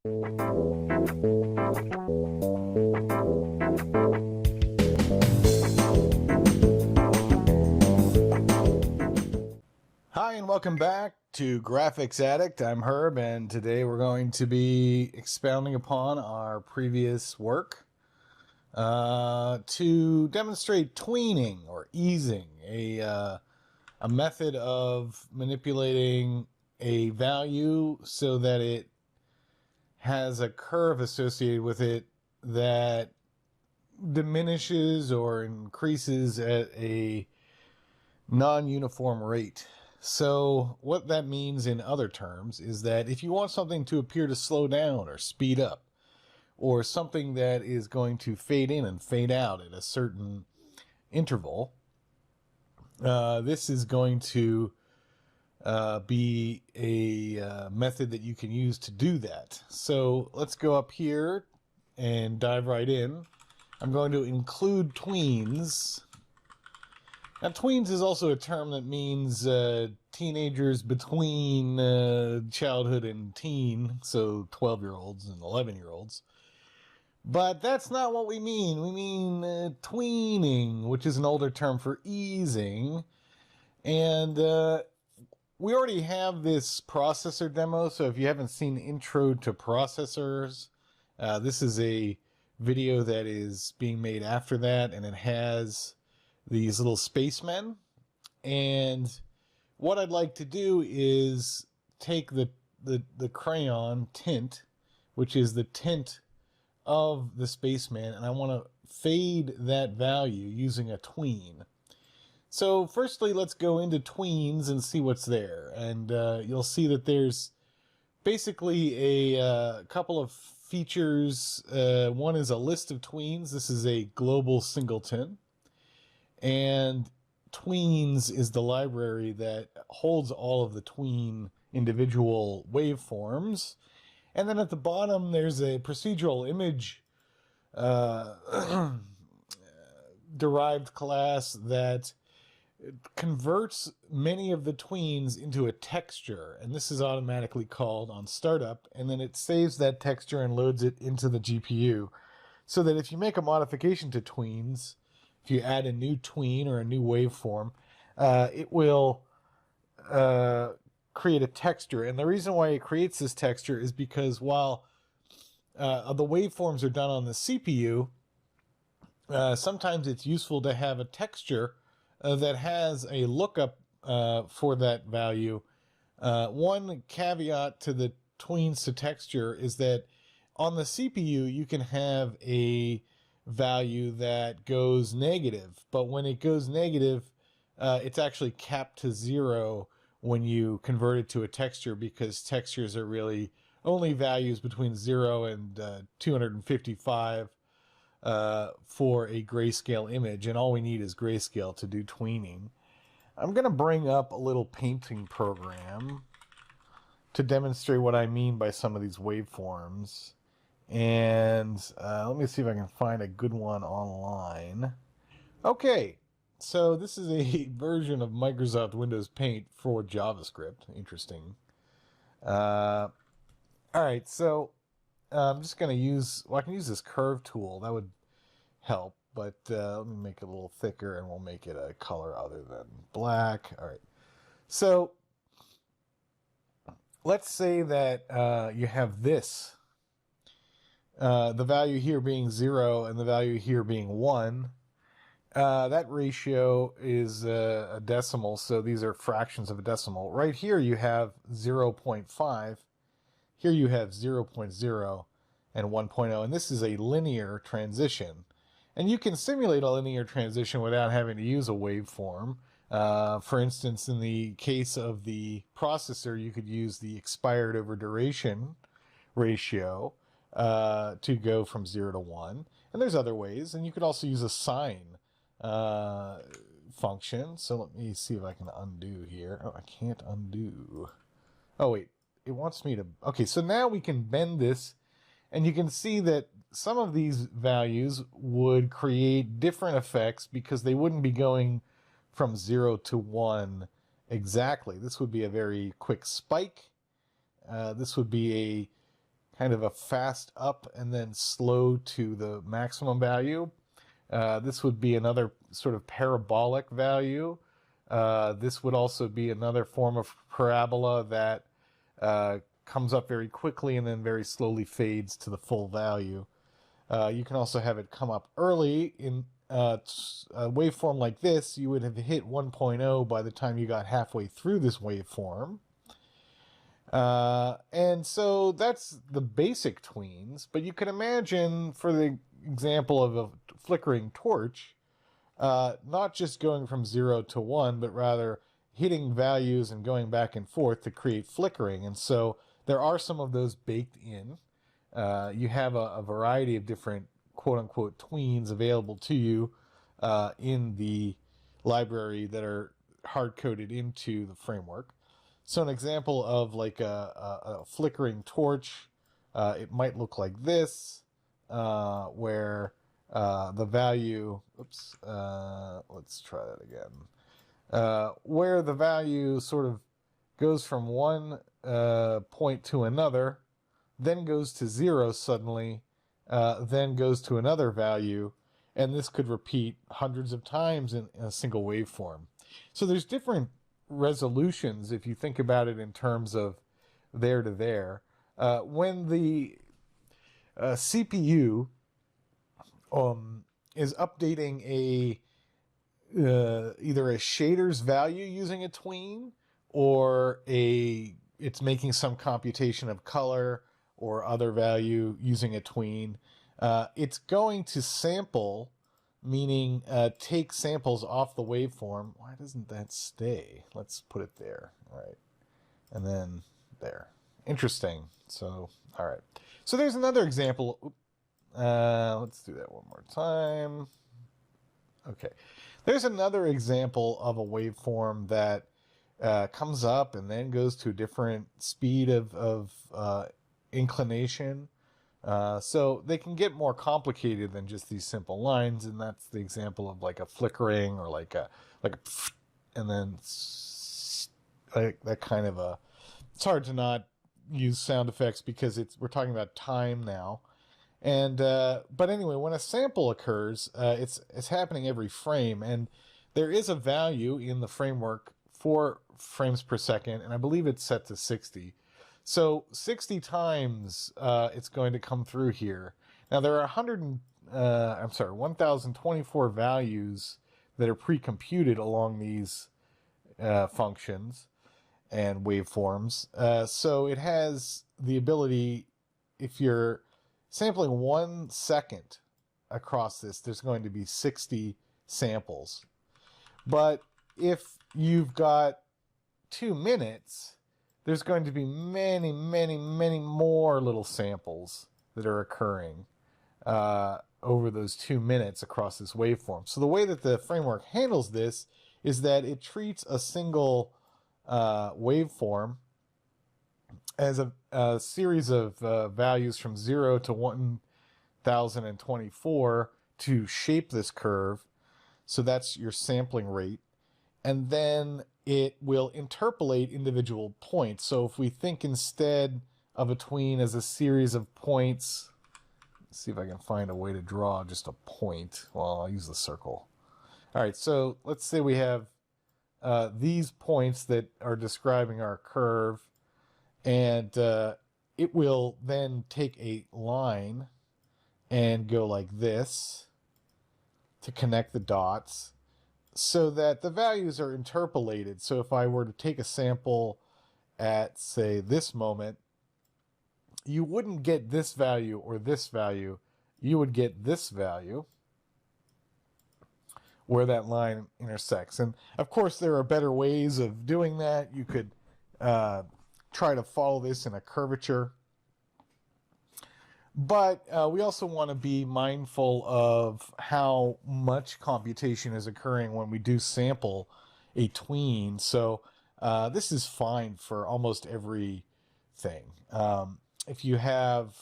Hi and welcome back to Graphics Addict. I'm Herb, and today we're going to be expounding upon our previous work to demonstrate tweening or easing, a method of manipulating a value so that it has a curve associated with it that diminishes or increases at a non-uniform rate. So what that means in other terms is that if you want something to appear to slow down or speed up, or something that is going to fade in and fade out at a certain interval, this is going to be a method that you can use to do that. So let's go up here and dive right in. I'm going to include tweens. Now, tweens is also a term that means teenagers between childhood and teen, so 12-year-olds and 11-year-olds. But that's not what we mean. We mean tweening, which is an older term for easing. And we already have this processor demo, so if you haven't seen Intro to Processors, this is a video that is being made after that, and it has these little spacemen. And what I'd like to do is take the crayon tint, which is the tint of the spaceman, and I want to fade that value using a tween. So firstly, let's go into tweens and see what's there. And you'll see that there's basically a couple of features. One is a list of tweens. This is a global singleton. And Tweens is the library that holds all of the tween individual waveforms. And then at the bottom, there's a procedural image derived class that converts many of the tweens into a texture. And this is automatically called on startup. And then it saves that texture and loads it into the GPU. So that if you make a modification to tweens, if you add a new tween or a new waveform, it will create a texture. And the reason why it creates this texture is because while the waveforms are done on the CPU, sometimes it's useful to have a texture that has a lookup for that value. One caveat to the tweens to texture is that on the CPU you can have a value that goes negative, but when it goes negative, it's actually capped to 0 when you convert it to a texture, because textures are really only values between 0 and 255 for a grayscale image, and all we need is grayscale to do tweening. I'm going to bring up a little painting program to demonstrate what I mean by some of these waveforms. And let me see if I can find a good one online. Okay, so this is a version of Microsoft Windows Paint for JavaScript. Interesting. All right, so I'm just going to use, well, I can use this curve tool. That would help, but let me make it a little thicker, and we'll make it a color other than black. All right, so let's say that you have this. The value here being 0 and the value here being 1. That ratio is a decimal, so these are fractions of a decimal. Right here you have 0.5. Here you have 0.0 and 1.0, and this is a linear transition. And you can simulate a linear transition without having to use a waveform. For instance, in the case of the processor, you could use the expired over duration ratio to go from 0 to 1. And there's other ways, and you could also use a sine function. So let me see if I can undo here. Oh, I can't undo. Oh, wait. It wants me to... Okay, so now we can bend this, and you can see that some of these values would create different effects because they wouldn't be going from 0 to 1 exactly. This would be a very quick spike. This would be a kind of a fast up and then slow to the maximum value. This would be another sort of parabolic value. This would also be another form of parabola that comes up very quickly and then very slowly fades to the full value. You can also have it come up early. In a waveform like this, you would have hit 1.0 by the time you got halfway through this waveform. And so that's the basic tweens, but you can imagine, for the example of a flickering torch, not just going from 0 to 1, but rather hitting values and going back and forth to create flickering. And so there are some of those baked in. You have a variety of different quote-unquote tweens available to you in the library that are hard-coded into the framework. So an example of like a flickering torch, it might look like this, where the value, oops, let's try that again, where the value sort of goes from one point to another, then goes to 0 suddenly, then goes to another value, and this could repeat hundreds of times in a single waveform. So there's different resolutions if you think about it in terms of there to there. When the CPU is updating either a shader's value using a tween, or it's making some computation of color or other value using a tween, it's going to sample, meaning take samples off the waveform. Why doesn't that stay? Let's put it there. All right. And then there. Interesting. So, all right. So there's another example. Let's do that one more time. Okay. There's another example of a waveform that comes up and then goes to a different speed of inclination. So they can get more complicated than just these simple lines, and that's the example of like a flickering, or like a and then like that kind of a. It's hard to not use sound effects because we're talking about time now, and but anyway, when a sample occurs, it's happening every frame, and there is a value in the framework for frames per second, and I believe it's set to 60. So 60 times it's going to come through here. Now there are 1024 values that are pre-computed along these functions and waveforms. So it has the ability, if you're sampling 1 second across this, there's going to be 60 samples. But if you've got 2 minutes, there's going to be many, many, many more little samples that are occurring over those 2 minutes across this waveform. So the way that the framework handles this is that it treats a single waveform as a series of values from 0 to 1024 to shape this curve. So that's your sampling rate. And then it will interpolate individual points. So if we think instead of a tween as a series of points, let's see if I can find a way to draw just a point. Well, I'll use the circle. All right, so let's say we have these points that are describing our curve, and it will then take a line and go like this to connect the dots, so that the values are interpolated. So if I were to take a sample at, say, this moment, you wouldn't get this value or this value. You would get this value where that line intersects. And of course, there are better ways of doing that. You could try to follow this in a curvature. But we also want to be mindful of how much computation is occurring when we do sample a tween. So this is fine for almost everything. If you have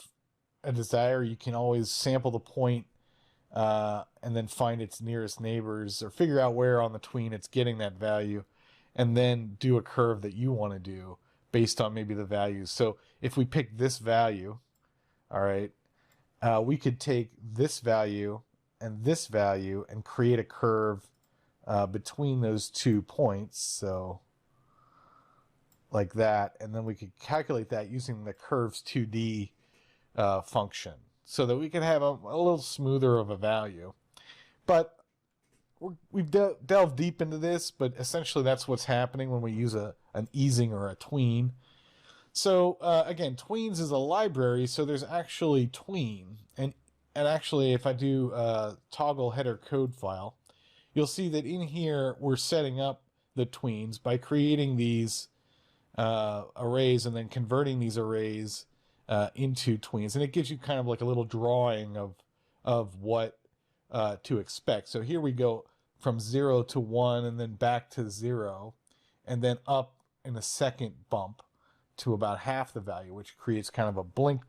a desire, you can always sample the point and then find its nearest neighbors, or figure out where on the tween it's getting that value, and then do a curve that you want to do based on maybe the values. So if we pick this value, all right, we could take this value and create a curve between those 2 points. So like that. And then we could calculate that using the curves 2D function so that we can have a little smoother of a value. But we've delved deep into this, but essentially that's what's happening when we use an easing or a tween. So again, Tweens is a library, so there's actually Tween. And actually, if I do toggle header code file, you'll see that in here we're setting up the Tweens by creating these arrays and then converting these arrays into Tweens. And it gives you kind of like a little drawing of what to expect. So here we go from 0 to 1 and then back to 0 and then up in a second bump to about half the value, which creates kind of a blink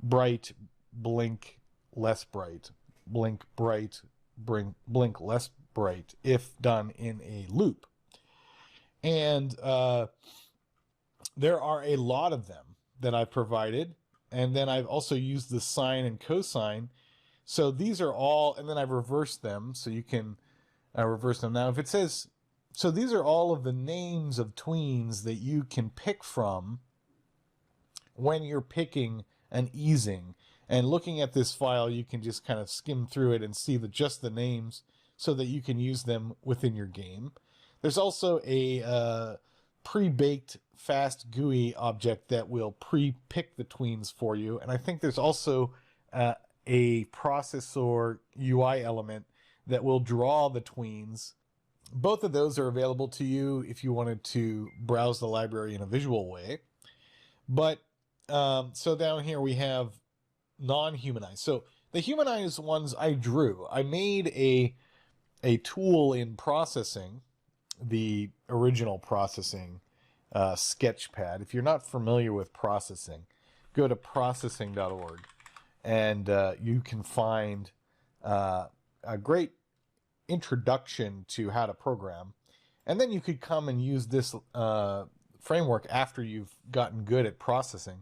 bright, blink less bright, blink bright, blink less bright if done in a loop. And there are a lot of them that I've provided. And then I've also used the sine and cosine. So these are all, and then I've reversed them. So you can reverse them. Now, if it says, so these are all of the names of tweens that you can pick from when you're picking an easing. And looking at this file, you can just kind of skim through it and see just the names so that you can use them within your game. There's also a pre-baked fast GUI object that will pre-pick the tweens for you. And I think there's also a processor UI element that will draw the tweens. Both of those are available to you if you wanted to browse the library in a visual way. But so down here we have non-humanized. So the humanized ones I drew. I made a tool in processing, the original processing sketchpad. If you're not familiar with processing, go to processing.org and you can find a great introduction to how to program. And then you could come and use this framework after you've gotten good at processing,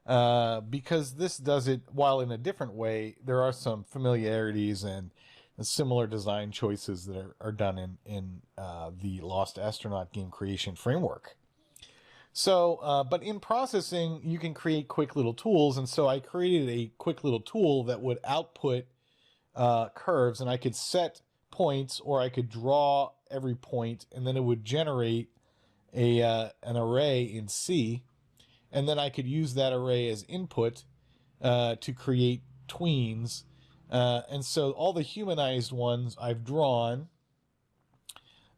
because this does it while in a different way. There are some familiarities and similar design choices that are done in the Lost Astronaut game creation framework. So, but in processing, you can create quick little tools. And so I created a quick little tool that would output curves, and I could set points, or I could draw every point, and then it would generate an array in C. And then I could use that array as input to create tweens. And so all the humanized ones I've drawn.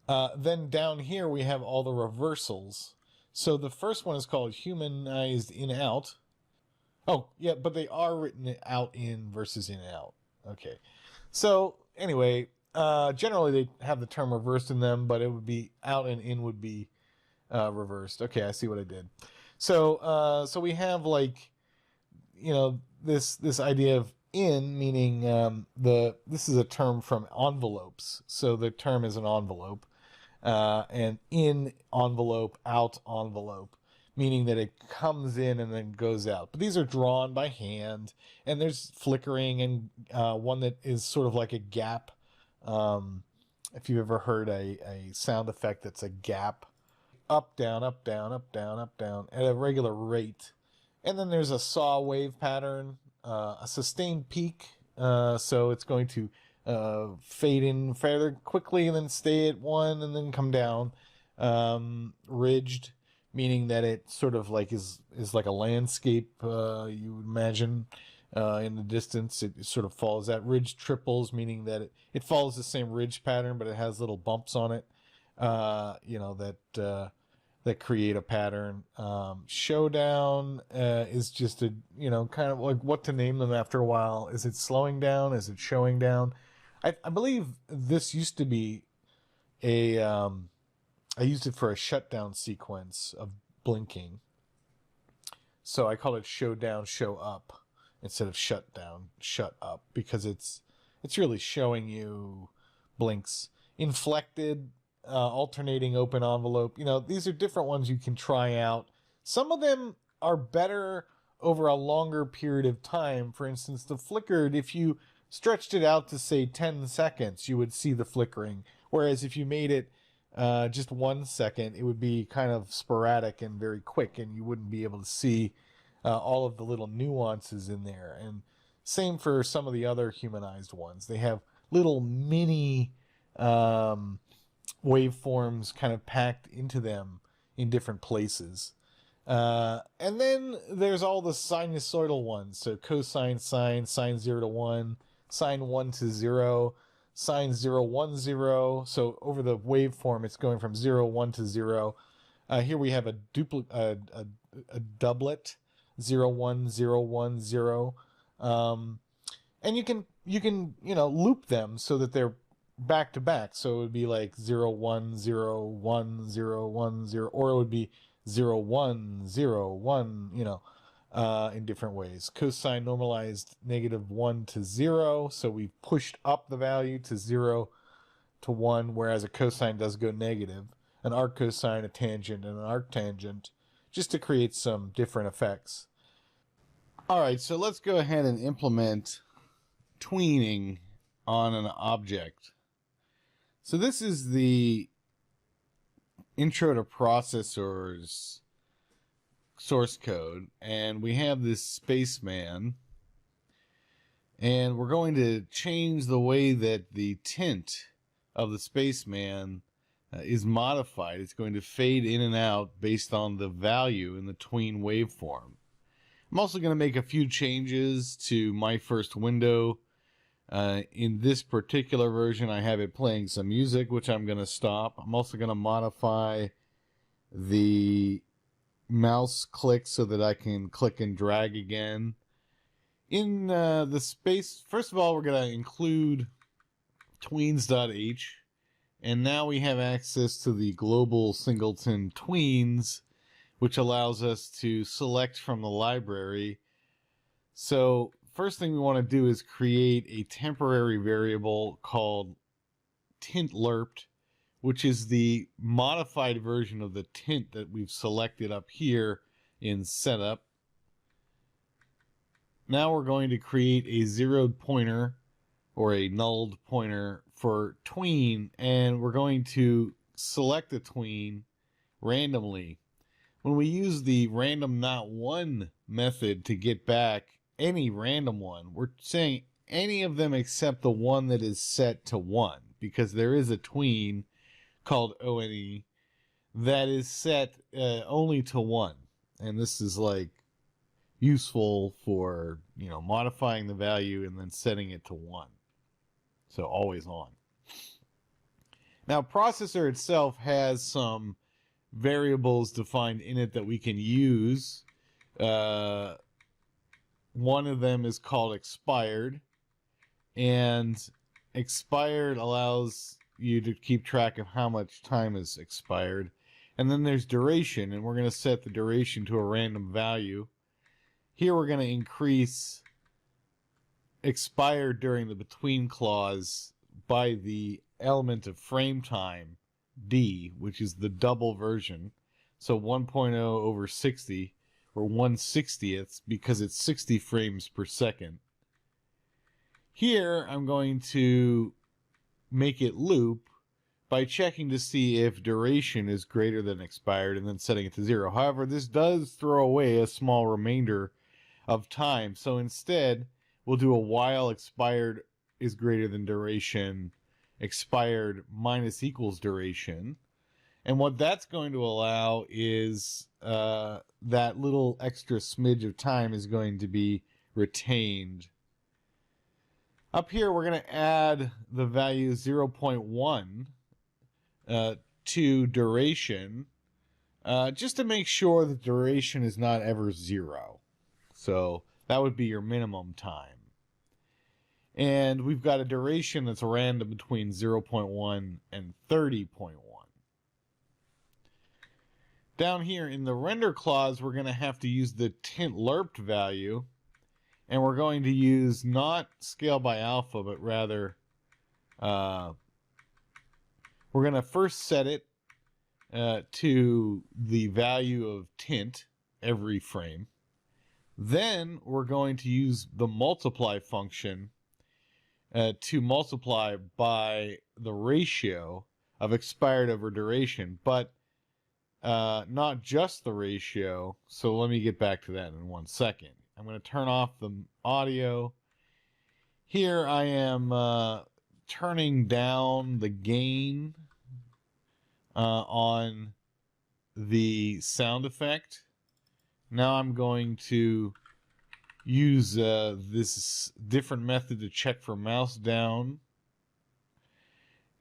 Then down here we have all the reversals. So the first one is called humanized in out. Oh, yeah, but they are written out in versus in out. Okay. So anyway, generally they have the term reversed in them, but it would be out and in would be reversed. Okay, I see what I did. So so we have, like, you know, this idea of in, meaning this is a term from envelopes. So the term is an envelope. And in envelope, out envelope, meaning that it comes in and then goes out. But these are drawn by hand, and there's flickering, and one that is sort of like a gap. If you've ever heard a sound effect that's a gap, up, down, up, down, up, down, up, down, at a regular rate. And then there's a saw wave pattern, a sustained peak, so it's going to fade in fairly quickly and then stay at 1 and then come down. Ridged, meaning that it sort of like is like a landscape, you would imagine, in the distance. It sort of follows that. Ridge triples, meaning that it follows the same ridge pattern, but it has little bumps on it, you know, that create a pattern. Showdown is just a, you know, kind of like what to name them after a while. Is it slowing down? Is it showing down? I believe this used to be I used it for a shutdown sequence of blinking. So I call it show down, show up instead of shut down, shut up, because it's really showing you blinks. Inflected, alternating open envelope. You know, these are different ones you can try out. Some of them are better over a longer period of time. For instance, the flickered, if you stretched it out to say 10 seconds, you would see the flickering. Whereas if you made it just 1 second, it would be kind of sporadic and very quick, and you wouldn't be able to see all of the little nuances in there. And same for some of the other humanized ones. They have little mini waveforms kind of packed into them in different places. And then there's all the sinusoidal ones. So cosine, sine 0 to 1, sine 1 to 0, sine 0, 1, 0. So over the waveform, it's going from 0, 1 to 0. Here we have a doublet, 0, 1, 0, 1, 0. And you can loop them so that they're back to back. So it would be like 0, 1, 0, 1, 0, 1, 0, or it would be 0, 1, 0, 1, in different ways. Cosine normalized -1 to 0. So we've pushed up the value to 0 to 1, whereas a cosine does go negative. An arccosine, a tangent, and an arctangent, just to create some different effects. All right, so let's go ahead and implement tweening on an object. So this is the Intro to Processors source code, and we have this spaceman, and we're going to change the way that the tint of the spaceman is modified. It's going to fade in and out based on the value in the tween waveform. I'm also going to make a few changes to my first window. In this particular version, I have it playing some music, which I'm going to stop. I'm also going to modify the mouse click so that I can click and drag again. In the space, first of all, we're going to include tweens.h, and now we have access to the global singleton tweens, which allows us to select from the library. So first thing we want to do is create a temporary variable called tintlerpt, which is the modified version of the tint that we've selected up here in setup. Now we're going to create a zeroed pointer or a nulled pointer for tween, and we're going to select a tween randomly. When we use the random not one method to get back any random one, we're saying any of them except the one that is set to 1, because there is a tween called ONE that is set only to 1, and this is like useful for modifying the value and then setting it to 1, so always on. Now processor itself has some variables defined in it that we can use. One of them is called expired, and expired allows you to keep track of how much time is expired. And then there's duration, and we're going to set the duration to a random value. Here we're going to increase expired during the between clause by the element of frame time, D, which is the double version. So 1.0 over 60, or 1/60th, because it's 60 frames per second. Here I'm going to make it loop by checking to see if duration is greater than expired and then setting it to 0. However, this does throw away a small remainder of time. So instead, we'll do a while expired is greater than duration, expired minus equals duration. And what that's going to allow is that little extra smidge of time is going to be retained. Up here, we're going to add the value 0.1 to duration, just to make sure the duration is not ever 0. So that would be your minimum time. And we've got a duration that's random between 0.1 and 30.1. Down here in the render clause, we're going to have to use the tintlerpt value, and we're going to use not scale by alpha, but rather we're going to first set it to the value of tint, every frame. Then we're going to use the multiply function to multiply by the ratio of expired over duration, but not just the ratio. So let me get back to that in 1 second. I'm going to turn off the audio. Here I am turning down the gain on the sound effect. Now I'm going to use this different method to check for mouse down.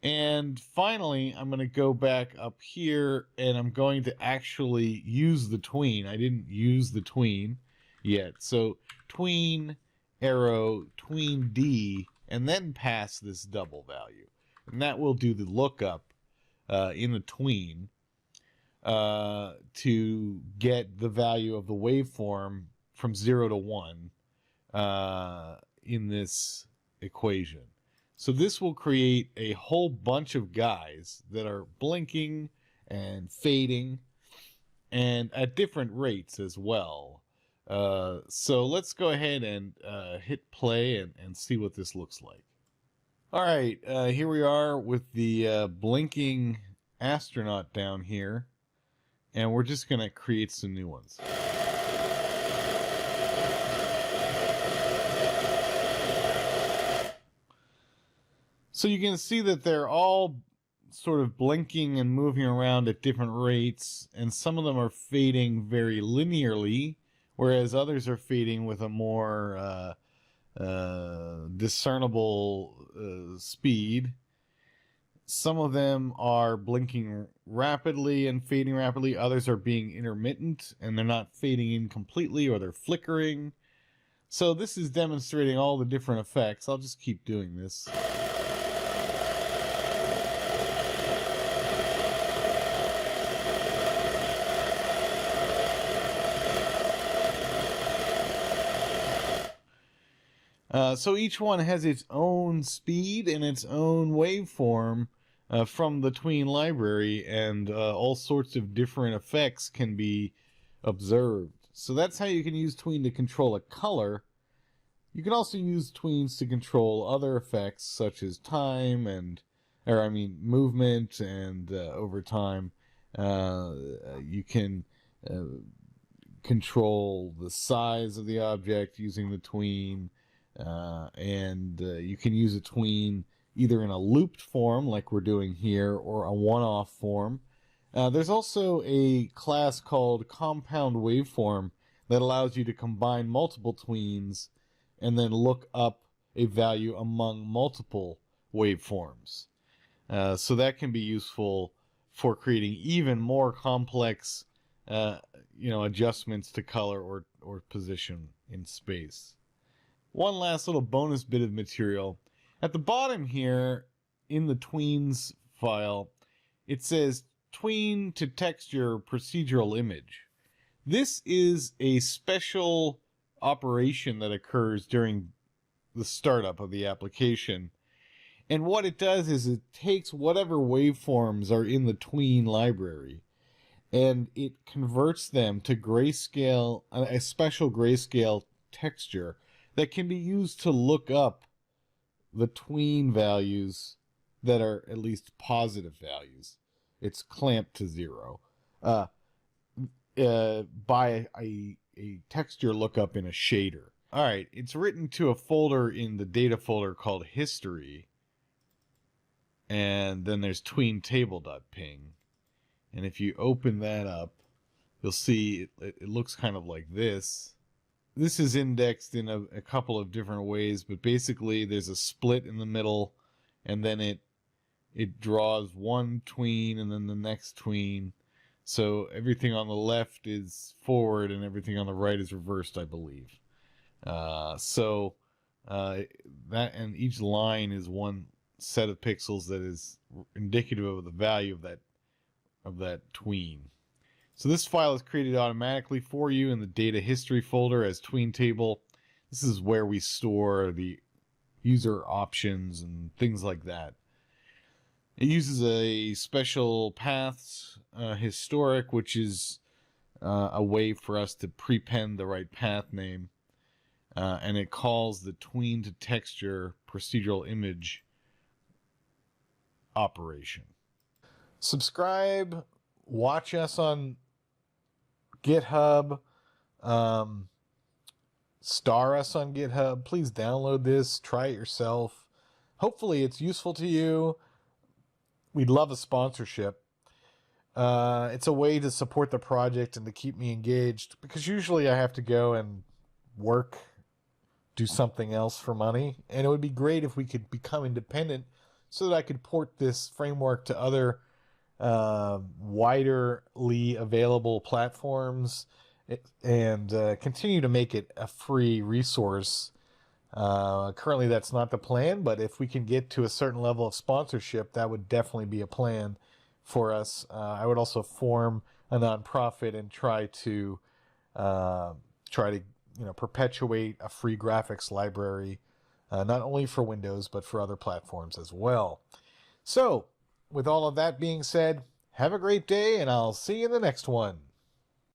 And finally, I'm going to go back up here and I'm going to actually use the tween. I didn't use the tween yet. So tween, arrow, tween D, and then pass this double value. And that will do the lookup in the tween to get the value of the waveform from 0 to 1 in this equation. So this will create a whole bunch of guys that are blinking and fading and at different rates as well. So let's go ahead and hit play and see what this looks like. All right, here we are with the blinking astronaut down here, and we're just going to create some new ones. So you can see that they're all sort of blinking and moving around at different rates, and some of them are fading very linearly, whereas others are fading with a more discernible speed. Some of them are blinking rapidly and fading rapidly. Others are being intermittent, and they're not fading in completely, or they're flickering. So this is demonstrating all the different effects. I'll just keep doing this. So each one has its own speed and its own waveform from the Tween library, and all sorts of different effects can be observed. So that's how you can use Tween to control a color. You can also use Tweens to control other effects such as time and, movement and over time. You can control the size of the object using the Tween. And you can use a tween either in a looped form like we're doing here, or a one-off form. There's also a class called compound waveform that allows you to combine multiple tweens and then look up a value among multiple waveforms. So that can be useful for creating even more complex adjustments to color or position in space. One last little bonus bit of material. At the bottom here, in the Tweens file, it says tween to texture procedural image. This is a special operation that occurs during the startup of the application. And what it does is it takes whatever waveforms are in the Tween library, and it converts them to grayscale, a special grayscale texture that can be used to look up the tween values that are at least positive values. It's clamped to 0 by a texture lookup in a shader. All right, it's written to a folder in the data folder called history, and then there's tweentable.ping. And if you open that up, you'll see it looks kind of like this. This is indexed in a couple of different ways, but basically there's a split in the middle, and then it draws one tween and then the next tween. So everything on the left is forward and everything on the right is reversed, I believe. That, and each line is one set of pixels that is indicative of the value of that tween. So this file is created automatically for you in the data history folder as Tweentable. This is where we store the user options and things like that. It uses a special paths historic, which is a way for us to prepend the right path name. And it calls the tween to texture procedural image operation. Subscribe, watch us on GitHub, star us on GitHub. Please download this, try it yourself. Hopefully it's useful to you. We'd love a sponsorship. It's a way to support the project and to keep me engaged, because usually I have to go and work, do something else for money, and it would be great if we could become independent so that I could port this framework to other widerly available platforms and continue to make it a free resource. Currently that's not the plan, but if we can get to a certain level of sponsorship, that would definitely be a plan for us. I would also form a nonprofit and try to perpetuate a free graphics library, not only for Windows, but for other platforms as well. So, with all of that being said, have a great day, and I'll see you in the next one.